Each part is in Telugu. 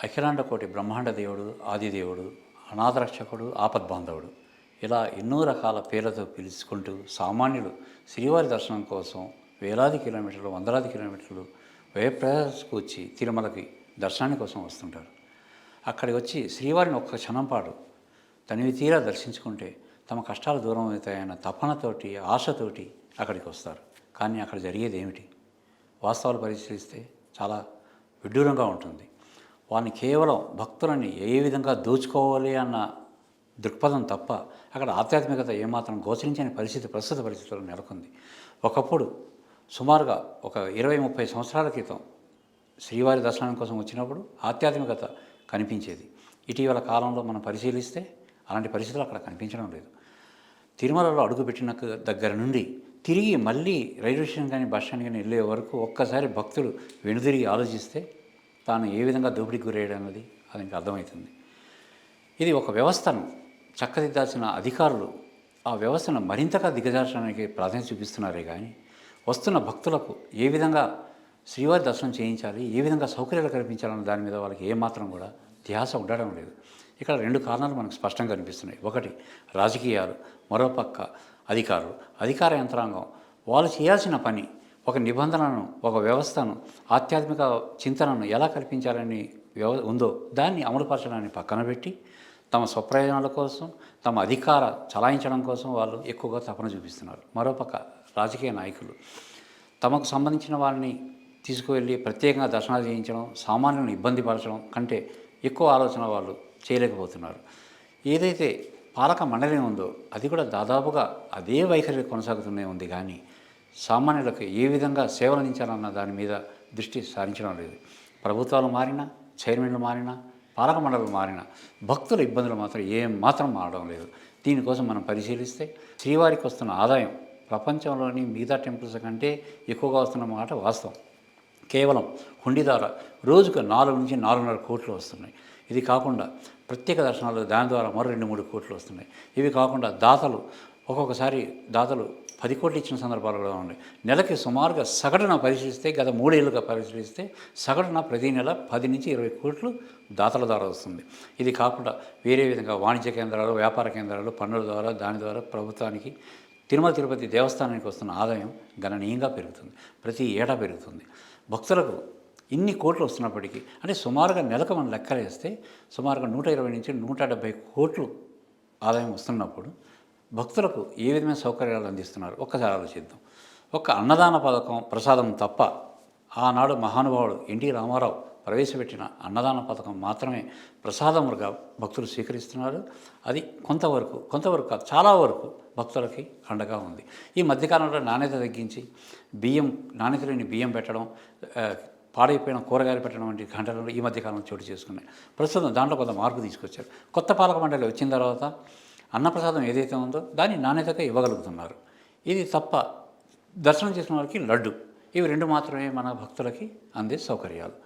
అఖిలాండ కోటి బ్రహ్మాండ దేవుడు, ఆదిదేవుడు, అనాథరక్షకుడు, ఆపద్బాంధవుడు ఇలా ఎన్నో రకాల పేర్లతో పిలుచుకుంటూ సామాన్యులు శ్రీవారి దర్శనం కోసం వేలాది కిలోమీటర్లు, వందలాది కిలోమీటర్లు వ్యయప్రయాసకు వచ్చి తిరుమలకి దర్శనాని కోసం వస్తుంటారు. అక్కడికి వచ్చి శ్రీవారిని ఒక్క క్షణం పాటు తనివి తీరా దర్శించుకుంటే తమ కష్టాలు దూరం అవుతాయన్న తపనతోటి, ఆశతోటి అక్కడికి వస్తారు. కానీ అక్కడ జరిగేది ఏమిటి? వాస్తవాలు పరిశీలిస్తే చాలా విడ్డూరంగా ఉంటుంది. వాళ్ళని కేవలం భక్తులని ఏ విధంగా దోచుకోవాలి అన్న దృక్పథం తప్ప అక్కడ ఆధ్యాత్మికత ఏమాత్రం గోచరించని పరిస్థితి ప్రస్తుత పరిస్థితుల్లో నెలకొంది. ఒకప్పుడు సుమారుగా ఒక 20-30 సంవత్సరాల క్రితం శ్రీవారి దర్శనం కోసం వచ్చినప్పుడు ఆధ్యాత్మికత కనిపించేది. ఇటీవల కాలంలో మనం పరిశీలిస్తే అలాంటి పరిస్థితులు అక్కడ కనిపించడం లేదు. తిరుమలలో అడుగుపెట్టిన దగ్గర నుండి తిరిగి మళ్ళీ రైల్వే స్టేషన్ కానీ బస్ స్టాండ్ కానీ వెళ్ళే వరకు ఒక్కసారి భక్తులు వెనుదిరిగి ఆలోచిస్తే తాను ఏ విధంగా దోపిడీకి గురయ్యడం అన్నది అతనికి అర్థమవుతుంది. ఇది ఒక వ్యవస్థను చక్కదిద్దాల్సిన అధికారులు ఆ వ్యవస్థను మరింతగా దిగజార్చడానికి ప్రాధాన్యత చూపిస్తున్నారే కానీ వస్తున్న భక్తులకు ఏ విధంగా శ్రీవారి దర్శనం చేయించాలి, ఏ విధంగా సౌకర్యాలు కల్పించాలన్న దాని మీద వాళ్ళకి ఏమాత్రం కూడా ధ్యాస ఉండడం లేదు. ఇక్కడ 2 కారణాలు మనకు స్పష్టంగా కనిపిస్తున్నాయి. ఒకటి రాజకీయాలు, మరోపక్క అధికారులు. అధికార యంత్రాంగం వాళ్ళు చేయాల్సిన పని ఒక నిబంధనను, ఒక వ్యవస్థను, ఆధ్యాత్మిక చింతనను ఎలా కల్పించాలని ఉందో దాన్ని అమలుపరచడాన్ని పక్కన పెట్టి తమ స్వప్రయోజనాల కోసం, తమ అధికార చలాయించడం కోసం వాళ్ళు ఎక్కువగా తపన చూపిస్తున్నారు. మరోపక్క రాజకీయ నాయకులు తమకు సంబంధించిన వారిని తీసుకువెళ్ళి ప్రత్యేకంగా దర్శనాలు చేయించడం, సామాన్యులను ఇబ్బంది పరచడం కంటే ఎక్కువ ఆలోచన వాళ్ళు చేయలేకపోతున్నారు. ఏదైతే పాలక మండలి ఉందో అది కూడా దాదాపుగా అదే వైఖరి కొనసాగుతూనే ఉంది. కానీ సామాన్యులకు ఏ విధంగా సేవలు అందించాలన్న దాని మీద దృష్టి సారించడం లేదు. ప్రభుత్వాలు మారినా, చైర్మన్లు మారినా, పాలక మండలి మారినా భక్తుల ఇబ్బందులు మాత్రం మాత్రం మారడం లేదు. దీనికోసం మనం పరిశీలిస్తే శ్రీవారికి వస్తున్న ఆదాయం ప్రపంచంలోని మిగతా టెంపుల్స్ కంటే ఎక్కువగా వస్తున్న మాట వాస్తవం. కేవలం హుండీ ద్వారా రోజుకు 4 నుంచి 4.5 కోట్లు వస్తున్నాయి. ఇది కాకుండా ప్రత్యేక దర్శనాలు దాని ద్వారా మరో 2-3 కోట్లు వస్తున్నాయి. ఇవి కాకుండా దాతలు ఒక్కొక్కసారి దాతలు 10 కోట్లు ఇచ్చిన సందర్భాలు కూడా ఉన్నాయి. నెలకి సుమారుగా సగటున పరిశీలిస్తే గత 3 ఏళ్ళుగా పరిశీలిస్తే సగటున ప్రతి నెల 10 నుంచి 20 కోట్లు దాతల ద్వారా వస్తుంది. ఇది కాకుండా వేరే విధంగా వాణిజ్య కేంద్రాలు, వ్యాపార కేంద్రాలు, పన్నుల ద్వారా దాని ద్వారా ప్రభుత్వానికి తిరుమల తిరుపతి దేవస్థానానికి వస్తున్న ఆదాయం గణనీయంగా పెరుగుతుంది. ప్రతి ఏటా పెరుగుతుంది. భక్తులకు ఇన్ని కోట్లు వస్తున్నప్పటికీ అంటే సుమారుగా నెలకు మనం లెక్కలేస్తే సుమారుగా 120 నుంచి 170 కోట్లు ఆదాయం వస్తున్నప్పుడు భక్తులకు ఏ విధమైన సౌకర్యాలు అందిస్తున్నారు ఒక్కసారి ఆలోచిద్దాం. ఒక్క అన్నదాన పథకం, ప్రసాదం తప్ప ఆనాడు మహానుభావుడు ఎన్టీ రామారావు ప్రవేశపెట్టిన అన్నదాన పథకం మాత్రమే ప్రసాదములుగా భక్తులు స్వీకరిస్తున్నారు. అది కొంతవరకు కాదు, చాలా వరకు భక్తులకి అండగా ఉంది. ఈ మధ్యకాలంలో నాణ్యత తగ్గించి నాణ్యత లేని బియ్యం పెట్టడం, పాడైపోయిన కూరగాయలు పెట్టడం వంటి ఘటనలు ఈ మధ్యకాలంలో చోటు చేసుకున్నాయి. ప్రస్తుతం దాంట్లో కొంత మార్పు తీసుకొచ్చారు. కొత్త పాలక మండలి వచ్చిన తర్వాత అన్నప్రసాదం ఏదైతే ఉందో దాన్ని నాణ్యతగా ఇవ్వగలుగుతున్నారు. ఇది తప్ప దర్శనం చేసిన వారికి లడ్డు, ఇవి 2 మాత్రమే మన భక్తులకి అందే సౌకర్యాలు.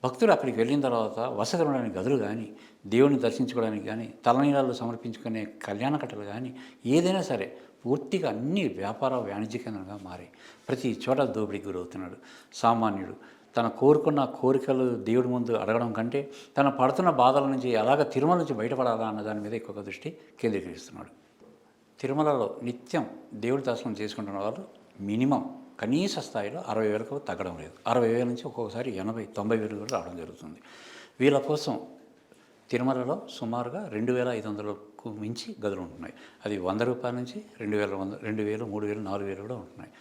భక్తులు అక్కడికి వెళ్ళిన తర్వాత వసతి ఉండడానికి గదులు కానీ, దేవుని దర్శించుకోవడానికి కానీ, తలనీలాలు సమర్పించుకునే కళ్యాణ కట్టలు కానీ ఏదైనా సరే పూర్తిగా అన్ని వ్యాపార వాణిజ్య కేంద్రంగా మారి ప్రతి చోట దోపిడీకి గురవుతున్నాడు. సామాన్యుడు తన కోరుకున్న కోరికలు దేవుడి ముందు అడగడం కంటే తన పడుతున్న బాధల నుంచి ఎలాగ తిరుమల నుంచి బయటపడాలా అన్న దాని మీద ఎక్కువగా దృష్టి కేంద్రీకరిస్తున్నాడు. తిరుమలలో నిత్యం దేవుడి దర్శనం చేసుకుంటున్న వాళ్ళు మినిమం కనీస స్థాయిలో 60,000కు తగ్గడం లేదు. 60,000 నుంచి ఒక్కొక్కసారి 80,000-90,000 కూడా రావడం జరుగుతుంది. వీళ్ళ కోసం తిరుమలలో సుమారుగా 2,500కు మించి గదులు ఉంటున్నాయి. అది 100 రూపాయల నుంచి 2,000, 3,000, 4,000 కూడా ఉంటున్నాయి.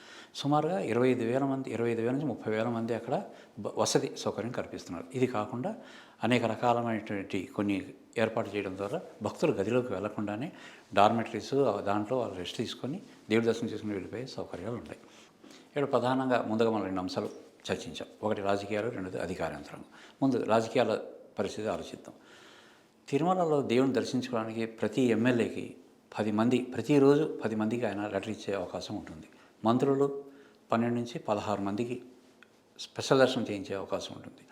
సుమారుగా 25,000 మంది, 25,000 నుంచి 30,000 మంది అక్కడ వసతి సౌకర్యం కల్పిస్తున్నారు. ఇది కాకుండా అనేక రకాలైనటువంటి కొన్ని ఏర్పాటు చేయడం ద్వారా భక్తులు గదిలోకి వెళ్లకుండానే డార్మెటరీస్ దాంట్లో వాళ్ళు రెస్ట్ తీసుకొని దేవుడి దర్శనం చేసుకుని వెళ్ళిపోయే సౌకర్యాలు ఉంటాయి. ఇక్కడ ప్రధానంగా ముందుగా మనం 2 అంశాలు చర్చించాం. ఒకటి రాజకీయాలు, 2ది అధికార యంత్రాంగం. ముందు రాజకీయాల పరిస్థితి ఆలోచిద్దాం. తిరుమలలో దేవుని దర్శించుకోవడానికి ప్రతి ఎమ్మెల్యేకి 10 మంది, ప్రతిరోజు 10 మందికి ఆయన లెటర్ ఇచ్చే అవకాశం ఉంటుంది. మంత్రులు 12 నుంచి 16 మందికి స్పెషల్ దర్శనం చేయించే అవకాశం ఉంటుంది.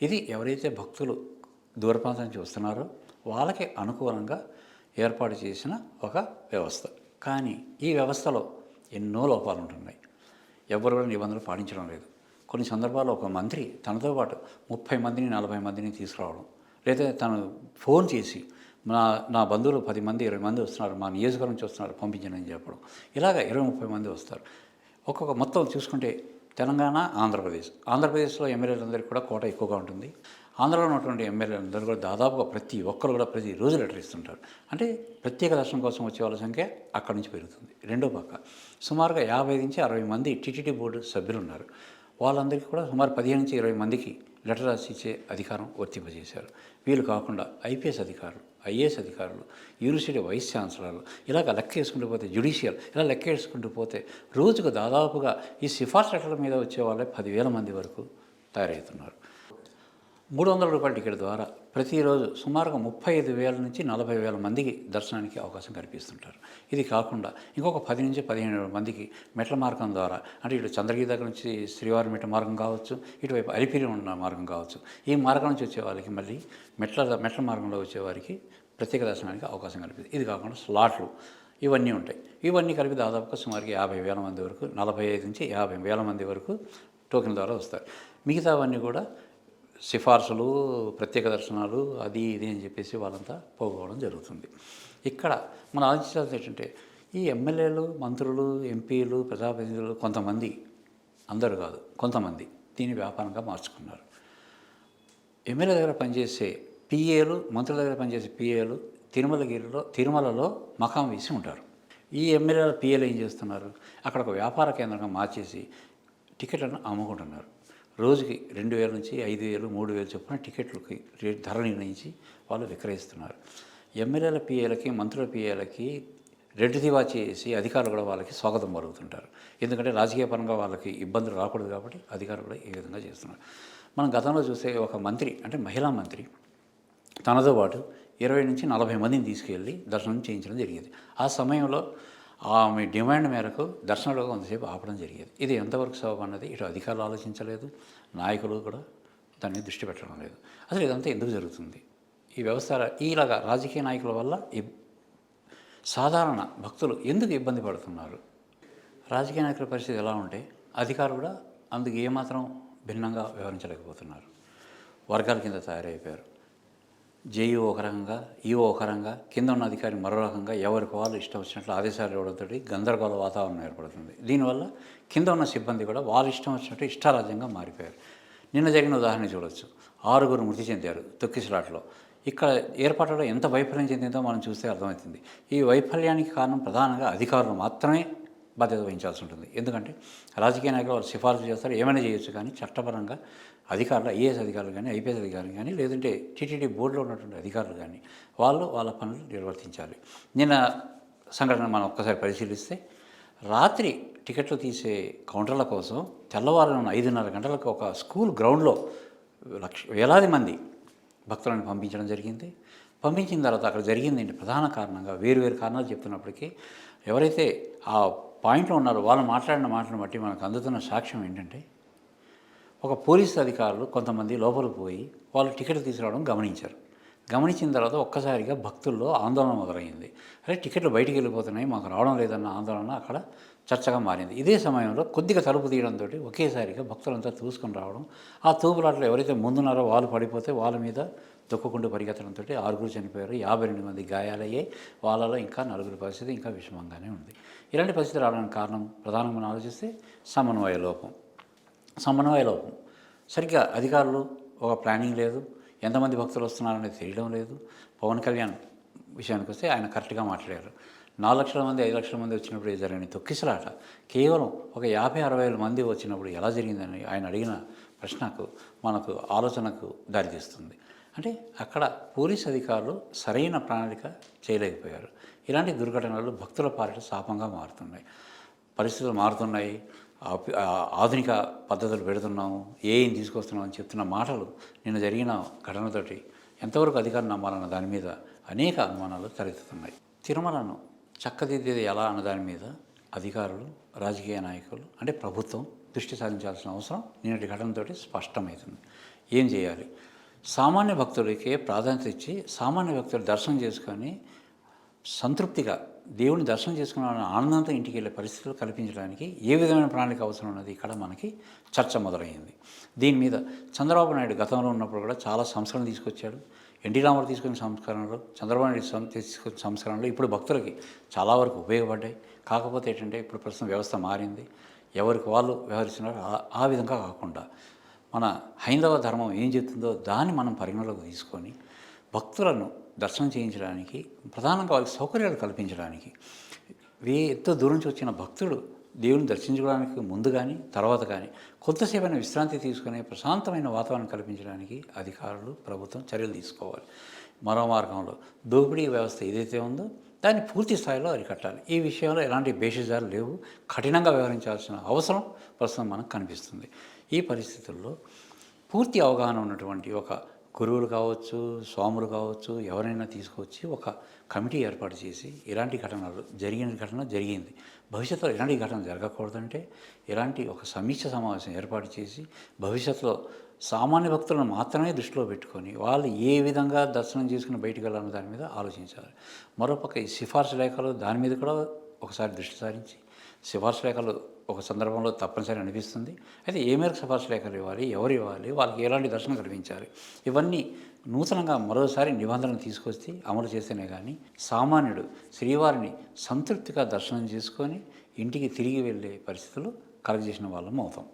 ఇది ఎవరైతే భక్తులు దూర ప్రాంతం నుంచి వస్తున్నారో వాళ్ళకి అనుకూలంగా ఏర్పాటు చేసిన ఒక వ్యవస్థ. కానీ ఈ వ్యవస్థలో ఎన్నో లోపాలు ఉంటున్నాయి. ఎవరు కూడా నిబంధనలు పాటించడం లేదు. కొన్ని సందర్భాల్లో ఒక మంత్రి తనతో పాటు 30 మందిని, 40 మందిని తీసుకురావడం, లేదా తను ఫోన్ చేసి నా బంధువులు 10 మంది 20 మంది వస్తున్నారు, మా నియోజకవర్గం నుంచి వస్తున్నారు, పంపించండి అని చెప్పడం. ఇలాగ 20-30 మంది వస్తారు. ఒక్కొక్క మొత్తం చూసుకుంటే తెలంగాణ, ఆంధ్రప్రదేశ్లో ఎమ్మెల్యేలందరికీ కూడా కోట ఎక్కువగా ఉంటుంది. ఆంధ్రాలో ఉన్నటువంటి ఎమ్మెల్యేలందరూ కూడా దాదాపుగా ప్రతి ఒక్కరు కూడా ప్రతిరోజు లెటర్ ఇస్తుంటారు. అంటే ప్రత్యేక దర్శనం కోసం వచ్చే వాళ్ళ సంఖ్య అక్కడి నుంచి పెరుగుతుంది. రెండో పక్క సుమారుగా 50 నుంచి 60 మంది టీటీడీ బోర్డు సభ్యులు ఉన్నారు. వాళ్ళందరికీ కూడా సుమారు 15 నుంచి 20 మందికి లెటర్ రాసి ఇచ్చే అధికారం వర్తింపజేశారు. వీళ్ళు కాకుండా ఐపీఎస్ అధికారులు, ఐఏఎస్ అధికారులు, యూనివర్సిటీ వైస్ ఛాన్సలర్లు, ఇలాగ లెక్క వేసుకుంటూ పోతే జ్యుడిషియల్, ఇలా లెక్క వేసుకుంటూ పోతే రోజుకు దాదాపుగా ఈ సిఫార్సు లెటర్ల మీద వచ్చే వాళ్ళే 10,000 మంది వరకు తయారవుతున్నారు. 300 రూపాయల టికెట్ ద్వారా ప్రతిరోజు సుమారుగా 35,000 నుంచి 40,000 మందికి దర్శనానికి అవకాశం కల్పిస్తుంటారు. ఇది కాకుండా ఇంకొక 10 నుంచి 15,000 మందికి మెట్ల మార్గం ద్వారా, అంటే ఇటు చంద్రగిరి దగ్గర నుంచి శ్రీవారి మెట్ల మార్గం కావచ్చు, ఇటువైపు అలిపిరి ఉన్న మార్గం కావచ్చు, ఈ మార్గం నుంచి వచ్చే వాళ్ళకి మళ్ళీ మెట్ల మార్గంలో వచ్చేవారికి ప్రత్యేక దర్శనానికి అవకాశం కల్పిస్తుంది. ఇది కాకుండా స్లాట్లు ఇవన్నీ ఉంటాయి. ఇవన్నీ కలిపి దాదాపుగా సుమారుగా 50,000 మంది వరకు, 45 నుంచి 50,000 మంది వరకు టోకెన్ ద్వారా వస్తారు. మిగతావన్నీ కూడా సిఫార్సులు, ప్రత్యేక దర్శనాలు, అది ఇది అని చెప్పేసి వాళ్ళంతా పోగొవడం జరుగుతుంది. ఇక్కడ మనం ఆలోచించాల్సింది ఏంటంటే, ఈ ఎమ్మెల్యేలు, మంత్రులు, ఎంపీలు, ప్రజాప్రతినిధులు కొంతమంది, అందరూ కాదు కొంతమంది దీన్ని వ్యాపారంగా మార్చుకున్నారు. ఎమ్మెల్యే దగ్గర పనిచేసే పిఏలు, మంత్రుల దగ్గర పనిచేసే పిఏలు తిరుమలలో మకాం వేసి ఉంటారు. ఈ ఎమ్మెల్యేల పిఏలు ఏం చేస్తున్నారు, అక్కడ ఒక వ్యాపార కేంద్రంగా మార్చేసి టికెట్లను అమ్ముకుంటున్నారు. రోజుకి 2,000 నుంచి 5,000, 3,000 చొప్పున టికెట్లకి ధర నిర్ణయించి వాళ్ళు విక్రయిస్తున్నారు. ఎమ్మెల్యేల పిఏలకి, మంత్రుల పిఏలకి రెడ్ దివా చేసి అధికారులు కూడా వాళ్ళకి స్వాగతం పలుకుతుంటారు. ఎందుకంటే రాజకీయ పరంగా వాళ్ళకి ఇబ్బందులు రాకూడదు కాబట్టి అధికారులు కూడా ఈ విధంగా చేస్తున్నారు. మనం గతంలో చూస్తే ఒక మంత్రి, అంటే మహిళా మంత్రి, తనతో పాటు 20 నుంచి 40 మందిని తీసుకెళ్ళి దర్శనం చేయించడం జరిగేది. ఆ సమయంలో ఆమె డిమాండ్ మేరకు దర్శనంలో కొంతసేపు ఆపడం జరిగేది. ఇది ఎంతవరకు సబబు అన్నది ఇటు అధికారులు ఆలోచించలేదు, నాయకులు కూడా దాని మీద దృష్టి పెట్టడం లేదు. అసలు ఇదంతా ఎందుకు జరుగుతుంది? ఈ వ్యవస్థ ఇలాగా రాజకీయ నాయకుల వల్ల సాధారణ భక్తులు ఎందుకు ఇబ్బంది పడుతున్నారు? రాజకీయ నాయకుల పరిస్థితి ఎలా ఉంటే అధికారులు కూడా అందుకు ఏమాత్రం భిన్నంగా వ్యవహరించలేకపోతున్నారు. వర్గాల కింద తయారైపోయారు. జేఈఓ ఒక రకంగా, ఈఓ ఒక రకంగా, కింద ఉన్న అధికారి మరో రకంగా, ఎవరికి వాళ్ళు ఇష్టం వచ్చినట్లు ఆదేశాలు ఇవ్వడంతో గందరగోళ వాతావరణం ఏర్పడుతుంది. దీనివల్ల కింద ఉన్న సిబ్బంది కూడా వాళ్ళు ఇష్టం వచ్చినట్టు ఇష్టారాజ్యంగా మారిపోయారు. నిన్న జరిగిన ఉదాహరణ చూడవచ్చు. 6 మృతి చెందారు తొక్కిసలాటలో. ఇక్కడ ఏర్పాటులో ఎంత వైఫల్యం చెందిందో మనం చూస్తే అర్థమవుతుంది. ఈ వైఫల్యానికి కారణం ప్రధానంగా అధికారులు మాత్రమే బాధ్యత వహించాల్సి ఉంటుంది. ఎందుకంటే రాజకీయ నాయకులు వాళ్ళు సిఫార్సు చేస్తారు, ఏమైనా చేయొచ్చు, కానీ చట్టపరంగా అధికారులు, ఐఏఎస్ అధికారులు కానీ, ఐపీఎస్ అధికారులు కానీ, లేదంటే టీటీడీ బోర్డులో ఉన్నటువంటి అధికారులు కానీ వాళ్ళు వాళ్ళ పనులు నిర్వర్తించాలి. నిన్న సంఘటన మనం ఒక్కసారి పరిశీలిస్తే, రాత్రి టికెట్లు తీసే కౌంటర్ల కోసం తెల్లవారున 5:30 గంటలకు ఒక స్కూల్ గ్రౌండ్లో వేలాది మంది భక్తులను పంపించడం జరిగింది. పంపించిన తర్వాత అక్కడ జరిగింది ప్రధాన కారణంగా వేరు కారణాలు చెప్తున్నప్పటికీ, ఎవరైతే ఆ పాయింట్లో ఉన్నారో వాళ్ళు మాట్లాడిన మాటలను బట్టి మనకు అందుతున్న సాక్ష్యం ఏంటంటే, ఒక పోలీసు అధికారులు కొంతమంది లోపలికి పోయి వాళ్ళు టికెట్లు తీసుకురావడం గమనించిన తర్వాత ఒక్కసారిగా భక్తుల్లో ఆందోళన మొదలైంది. అరే, టికెట్లు బయటికి వెళ్ళిపోతున్నాయి, మాకు రావడం లేదన్న ఆందోళన అక్కడ చర్చగా మారింది. ఇదే సమయంలో కొద్దిగా తలుపు తీయడంతో ఒకేసారిగా భక్తులంతా చూసుకొని రావడం, ఆ తూపులాట్లో ఎవరైతే ముందున్నారో వాళ్ళు పడిపోతే వాళ్ళ మీద తొక్కుకుంటూ పరిగెత్తడంతో 6 చనిపోయారు, 52 మంది గాయాలయ్యాయి. వాళ్ళలో ఇంకా 4 పరిస్థితి ఇంకా విషమంగానే ఉంది. ఇలాంటి పరిస్థితి రావడానికి కారణం ప్రధానంగా మనం ఆలోచిస్తే సమన్వయ లోపం. సరిగ్గా అధికారులు ఒక ప్లానింగ్ లేదు, ఎంతమంది భక్తులు వస్తున్నారనేది తెలియడం లేదు. పవన్ కళ్యాణ్ విషయానికి వస్తే ఆయన కరెక్ట్గా మాట్లాడారు. 4 లక్షల మంది 5 లక్షల మంది వచ్చినప్పుడు జరిగిన తొక్కిసలాట కేవలం ఒక 50-60 మంది వచ్చినప్పుడు ఎలా జరిగిందని ఆయన అడిగిన ప్రశ్నకు మనకు ఆలోచనకు దారితీస్తుంది. అంటే అక్కడ పోలీస్ అధికారులు సరైన ప్రణాళిక చేయలేకపోయారు. ఇలాంటి దుర్ఘటనలు భక్తుల పాలిట శాపంగా మారుతున్నాయి. పరిస్థితులు మారుతున్నాయి, ఆధునిక పద్ధతులు పెడుతున్నాము, ఏం తీసుకొస్తున్నాం అని చెప్తున్న మాటలు నిన్న జరిగిన ఘటనతోటి ఎంతవరకు అధికారులు నమ్మాలన్న దాని మీద అనేక అనుమానాలు తలెత్తుతున్నాయి. తిరుమలను చక్కదిద్దేది ఎలా అన్న దాని మీద అధికారులు, రాజకీయ నాయకులు, అంటే ప్రభుత్వం దృష్టి సాధించాల్సిన అవసరం నిన్నటి ఘటనతోటి స్పష్టమవుతుంది. ఏం చేయాలి? సామాన్య భక్తుడికే ప్రాధాన్యత ఇచ్చి సామాన్య భక్తులు దర్శనం చేసుకొని సంతృప్తిగా దేవుని దర్శనం చేసుకున్న ఆనందంతో ఇంటికి వెళ్ళే పరిస్థితులు కల్పించడానికి ఏ విధమైన ప్రణాళిక అవసరం ఉన్నది ఇక్కడ మనకి చర్చ మొదలైంది. దీని మీద చంద్రబాబు నాయుడు గతంలో ఉన్నప్పుడు కూడా చాలా సంస్కరణలు తీసుకొచ్చాడు. ఎన్టీ రామారావు తీసుకున్న సంస్కరణలు, చంద్రబాబు నాయుడు తీసుకొచ్చిన సంస్కరణలు ఇప్పుడు భక్తులకి చాలా వరకు ఉపయోగపడ్డాయి. కాకపోతే ఏంటంటే ఇప్పుడు ప్రస్తుతం వ్యవస్థ మారింది. ఎవరికి వాళ్ళు వ్యవహరిస్తున్నారు. ఆ విధంగా కాకుండా మన హైందవ ధర్మం ఏం చెప్తుందో దాన్ని మనం పరిగణలోకి తీసుకొని భక్తులను దర్శనం చేయించడానికి, ప్రధానంగా వాళ్ళకి సౌకర్యాలు కల్పించడానికి, ఎంతో దూరం నుంచి వచ్చిన భక్తుడు దేవుని దర్శించుకోవడానికి ముందు కానీ తర్వాత కానీ కొంతసేపైన విశ్రాంతి తీసుకునే ప్రశాంతమైన వాతావరణం కల్పించడానికి అధికారులు, ప్రభుత్వం చర్యలు తీసుకోవాలి. మరో మార్గంలో దోపిడీ వ్యవస్థ ఏదైతే ఉందో దాన్ని పూర్తి స్థాయిలో అరికట్టాలి. ఈ విషయంలో ఎలాంటి భేషజాలు లేవు. కఠినంగా వ్యవహరించాల్సిన అవసరం ప్రస్తుతం మనకు కనిపిస్తుంది. ఈ పరిస్థితుల్లో పూర్తి అవగాహన ఉన్నటువంటి ఒక గురువులు కావచ్చు, స్వాములు కావచ్చు, ఎవరైనా తీసుకొచ్చి ఒక కమిటీ ఏర్పాటు చేసి ఇలాంటి ఘటనలు జరిగింది, భవిష్యత్తులో ఇలాంటి ఘటన జరగకూడదంటే ఇలాంటి ఒక సమీక్ష సమావేశం ఏర్పాటు చేసి భవిష్యత్తులో సామాన్య భక్తులను మాత్రమే దృష్టిలో పెట్టుకొని వాళ్ళు ఏ విధంగా దర్శనం చేసుకుని బయటికి వెళ్ళాలన్న దాని మీద ఆలోచించాలి. మరోపక్క ఈ సిఫార్సు లేఖలు దాని మీద కూడా ఒకసారి దృష్టి సారించి సిఫార్సు లేఖలు ఒక సందర్భంలో తప్పనిసరి అనిపిస్తుంది. అయితే ఏ మేరకు సిఫార్సు లేఖలు ఇవ్వాలి, ఎవరు ఇవ్వాలి, వాళ్ళకి ఎలాంటి దర్శనం కల్పించాలి, ఇవన్నీ నూతనంగా మరోసారి నిబంధనలు తీసుకొచ్చి అమలు చేస్తేనే కానీ సామాన్యుడు శ్రీవారిని సంతృప్తిగా దర్శనం చేసుకొని ఇంటికి తిరిగి వెళ్ళే పరిస్థితులు కలగజేసిన వాళ్ళం అవుతాం.